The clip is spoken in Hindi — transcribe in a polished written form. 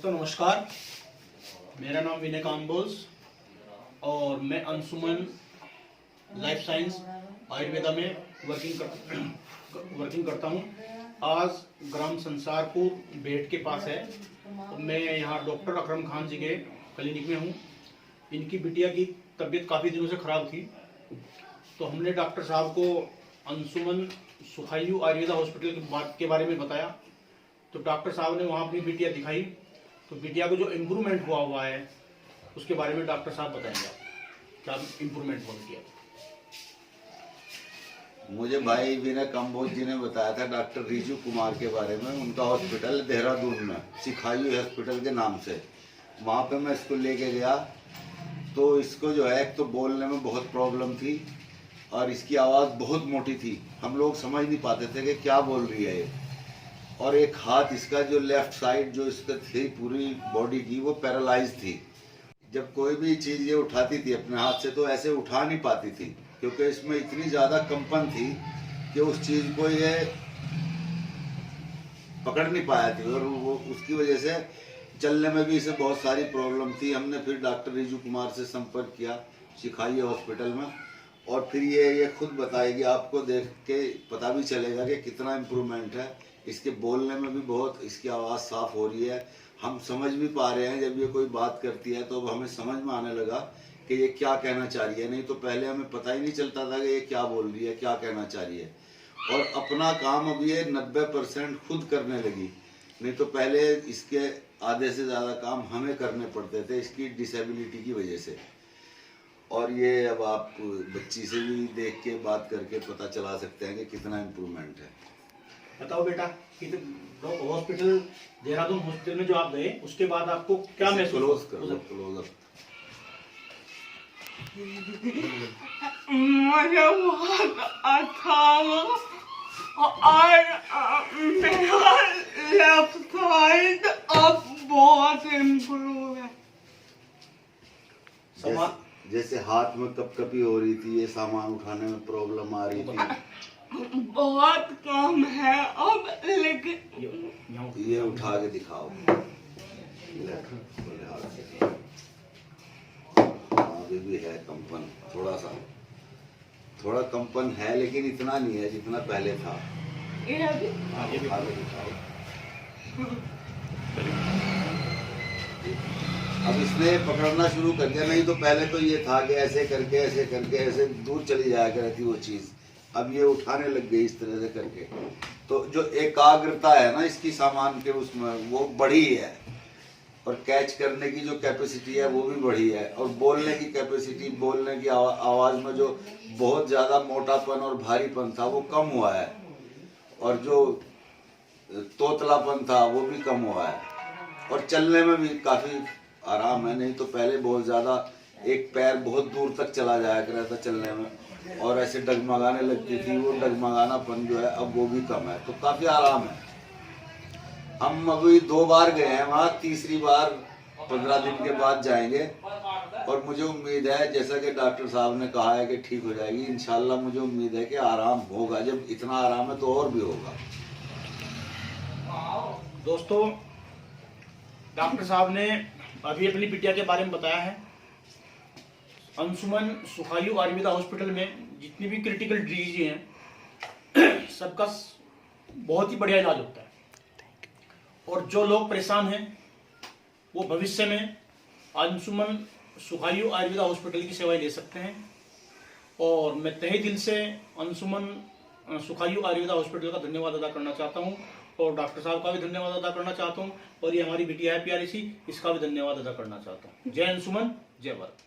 दोस्तों नमस्कार, मेरा नाम विनय काम्बोज और मैं अंशुमन लाइफ साइंस आयुर्वेदा में वर्किंग करता हूँ। आज ग्राम संसारपुर बेट के पास है। मैं यहाँ डॉक्टर अकरम खान जी के क्लिनिक में हूँ। इनकी बिटिया की तबीयत काफ़ी दिनों से ख़राब थी, तो हमने डॉक्टर साहब को अंशुमन सुखायु आयुर्वेदा हॉस्पिटल के बारे में बताया। तो डॉक्टर साहब ने वहाँ अपनी बिटिया दिखाई, तो बिटिया को जो इम्प्रूवमेंट हुआ है उसके बारे में डॉक्टर साहब बताएंगे आप क्या इम्प्रूवमेंट हुआ बिटिया। मुझे भाई विनय काम्बोज जी ने बताया था डॉक्टर रिजू कुमार के बारे में। उनका हॉस्पिटल देहरादून में सुखायु हॉस्पिटल के नाम से, वहाँ पे मैं इसको लेके गया। तो इसको जो है, एक तो बोलने में बहुत प्रॉब्लम थी और इसकी आवाज़ बहुत मोटी थी। हम लोग समझ नहीं पाते थे कि क्या बोल रही है ये। और एक हाथ इसका जो लेफ्ट साइड जो इसका थी पूरी बॉडी की, वो पैरालाइज थी। जब कोई भी चीज़ ये उठाती थी अपने हाथ से तो ऐसे उठा नहीं पाती थी, क्योंकि इसमें इतनी ज़्यादा कंपन थी कि उस चीज़ को ये पकड़ नहीं पाया थी। और वो उसकी वजह से चलने में भी इसे बहुत सारी प्रॉब्लम थी। हमने फिर डॉक्टर रिजू कुमार से संपर्क किया सुखायु हॉस्पिटल में, और फिर ये खुद बताएगी। आपको देख के पता भी चलेगा कि कितना इम्प्रूवमेंट है। इसके बोलने में भी बहुत इसकी आवाज़ साफ़ हो रही है। हम समझ भी पा रहे हैं, जब ये कोई बात करती है तो अब हमें समझ में आने लगा कि ये क्या कहना चाह रही है। नहीं तो पहले हमें पता ही नहीं चलता था कि ये क्या बोल रही है, क्या कहना चाह रही है। और अपना काम अब ये 90% खुद करने लगी। नहीं तो पहले इसके आधे से ज़्यादा काम हमें करने पड़ते थे इसकी डिसेबिलिटी की वजह से। और ये अब आप बच्ची से भी देख के बात करके पता चला सकते हैं कि कितना इम्प्रूवमेंट है। बताओ बेटा, हॉस्पिटल देहरादून हॉस्पिटल में जो आप गए उसके बाद आपको क्या महसूस क्लोज अप। मुझे बहुत अच्छा लगा और मेरा लेफ्ट साइड अब बहुत इम्प्रूव है। जैसे हाथ में कपकपी हो रही थी, ये सामान उठाने में प्रॉब्लम आ रही थी, बहुत कम है अब। लेकिन ये उठा के दिखाओ। अभी भी है कंपन, थोड़ा कंपन है, लेकिन इतना नहीं है जितना पहले था। ये भी उठा के दिखाओ। अब इसने पकड़ना शुरू कर दिया। नहीं तो पहले तो ये था कि ऐसे करके ऐसे दूर चली जाया करती वो चीज़। अब ये उठाने लग गई इस तरह से करके। तो जो एकाग्रता है ना इसकी सामान के उसमें, वो बढ़ी है। और कैच करने की जो कैपेसिटी है वो भी बढ़ी है। और बोलने की कैपेसिटी, बोलने की आवाज़ में जो बहुत ज़्यादा मोटापन और भारीपन था वो कम हुआ है। और जो तोतलापन था वो भी कम हुआ है। और चलने में भी काफ़ी आराम है। नहीं तो पहले बहुत ज़्यादा एक पैर बहुत दूर तक चला जाया कर रहा था चलने में, और ऐसे डगमगाने लगती थी। वो डगमगानापन जो है अब वो भी कम है, तो काफ़ी आराम है। हम अभी 2 बार गए हैं वहाँ, तीसरी बार 15 दिन के बाद जाएंगे। और मुझे उम्मीद है, जैसा कि डॉक्टर साहब ने कहा है कि ठीक हो जाएगी इंशाल्लाह। मुझे उम्मीद है कि आराम होगा। जब इतना आराम है तो और भी होगा। दोस्तों, डॉक्टर साहब ने अभी अपनी बिटिया के बारे में बताया है। अंशुमन सुखायु आयुर्वेदा हॉस्पिटल में जितनी भी क्रिटिकल डिजीज हैं सबका बहुत ही बढ़िया इलाज होता है। और जो लोग परेशान हैं वो भविष्य में अंशुमन सुखायु आयुर्वेदा हॉस्पिटल की सेवाएं ले सकते हैं। और मैं तहे दिल से अंशुमन सुखायु आयुर्वेदा हॉस्पिटल का धन्यवाद अदा करना चाहता हूं, और डॉक्टर साहब का भी धन्यवाद अदा करना चाहता हूं, और ये हमारी बिटिया है प्यारी सी, इसका भी धन्यवाद अदा करना चाहता हूं। जय अंशुमन, जय भारत।